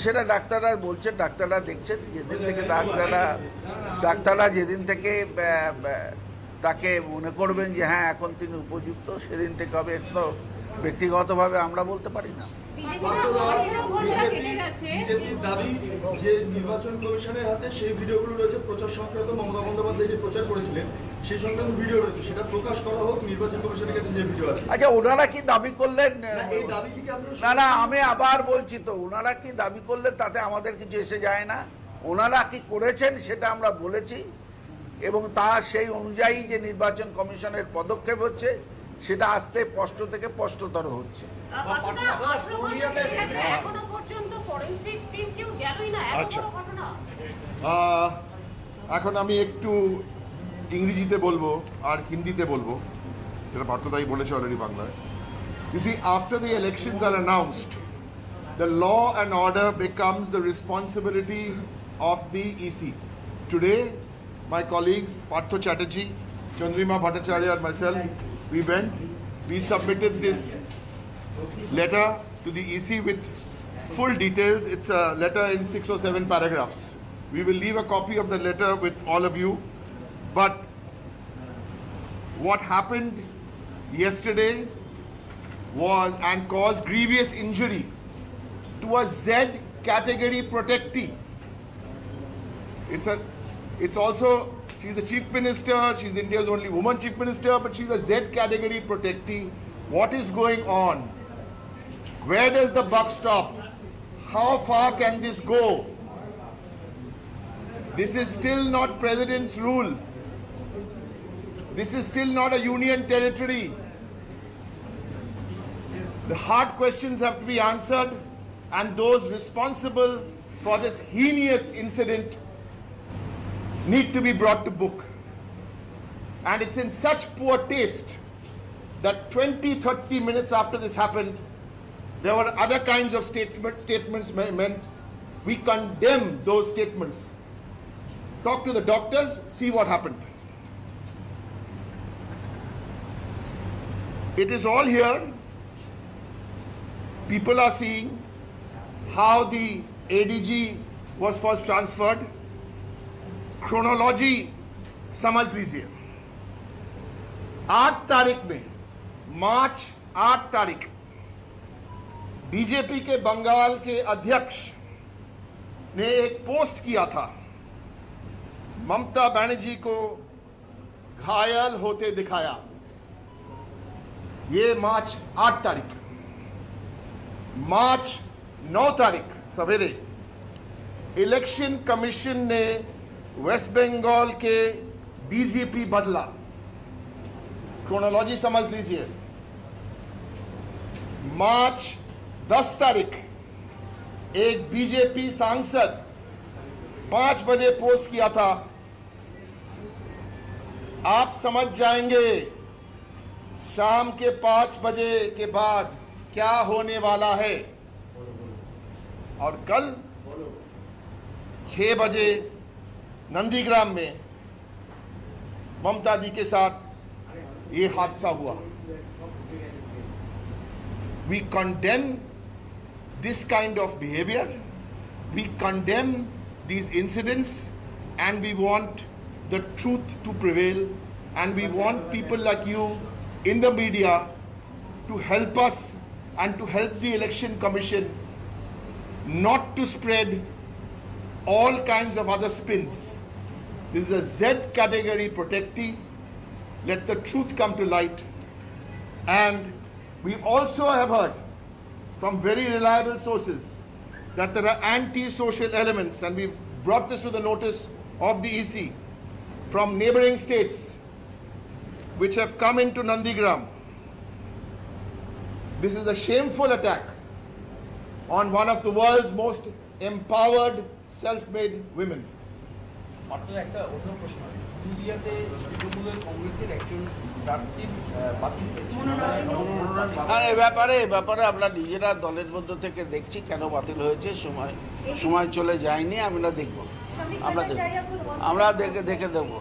সেটা ডাক্তাররা বলছেন, ডাক্তাররা দেখছেন। যেদিন থেকে ডাক্তাররা যেদিন থেকে তাকে মনে করবেন যে হ্যাঁ এখন তিনি উপযুক্ত, সেদিন থেকে হবে। তো ব্যক্তিগতভাবে আমরা বলতে পারি না। বিজেপির দাবি যে নির্বাচন কমিশনের হাতে সেই ভিডিওগুলো রয়েছে, প্রচার সংক্রান্ত মমতা বন্দ্যোপাধ্যায় যে প্রচার করেছিলেন সেই সংক্রান্ত ভিডিও রয়েছে, সেটা প্রকাশ করা হোক নির্বাচন কমিশনের কাছে যে ভিডিও আছে। আচ্ছা, ওনারা কি দাবি করলেন? এই দাবি কি না, আমি আবার বলছি তো, ওনারা কি দাবি করলেন তাতে আমাদের কিছু এসে যায় না। ওনারা কি করেছেন সেটা আমরা বলেছি, এবং তা সেই অনুযায়ী যে নির্বাচন কমিশনের পদক্ষেপ হচ্ছে সেটা আস্তে স্পষ্ট থেকে স্পষ্টতর হচ্ছে। এখন আমি একটু ইংরেজিতে বলবো আর হিন্দিতে বলবো, যেটা পার্থদাই বলেছে অলরেডি বাংলায়। You see, after the elections are announced, the law and order becomes the responsibility of the EC. Today, my colleagues Partho Chatterjee, Chandrima Bhattacharya and myself, we submitted this letter to the EC with full details. It's a letter in 6 or 7 paragraphs. We will leave a copy of the letter with all of you. But what happened yesterday was and caused grievous injury to a Z category protectee. It's also, she's the chief minister, she's India's only woman chief minister, but she's a Z category protectee. What is going on? Where does the buck stop? How far can this go? This is still not president's rule. This is still not a union territory. The hard questions have to be answered, and those responsible for this heinous incident need to be brought to book. And it's in such poor taste that 20-30 minutes after this happened, there were other kinds of statements meant. We condemn those statements. Talk to the doctors, see what happened. It is all here. People are seeing how the ADG was first transferred. Chronology समझ लीजिए। 8 तारीख में, मार्च 8 तारीख, BJP के बंगाल के अध्यक्ष ने एक पोस्ट किया था, ममता बनर्जी को घायल होते दिखाया। ये मार्च 8 तारीख। मार्च 9 तारीख सवेरे इलेक्शन कमीशन ने वेस्ट बंगाल के डीजीपी बदला। क्रोनोलॉजी समझ लीजिए। मार्च 10 तारीख एक बीजेपी सांसद 5 बजे पोस्ट किया था, आप समझ जाएंगे शाम के 5 बजे के बाद क्या होने वाला है। और कल 6 बजे नंदीग्राम में ममता दी के साथ ये हादसा हुआ। We condemn this kind of behavior. We condemn these incidents, and we want the truth to prevail, and we want people like you in the media to help us and to help the election commission not to spread all kinds of other spins. This is a Z category protectee. Let the truth come to light. And we also have heard from very reliable sources that there are anti-social elements, and we've brought this to the notice of the EC, from neighboring states which have come into Nandigram. This is a shameful attack on one of the world's most empowered, self-made women. আর এ ব্যাপারে আমরা নিজেরা দলের মধ্য থেকে দেখছি কেন বাতিল হয়েছে। সময় চলে যায়নি, আমরা দেখব, আমরা দেখে দেবো।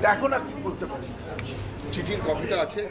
দেখো না কি করতে পারি। চিঠির কপিটা আছে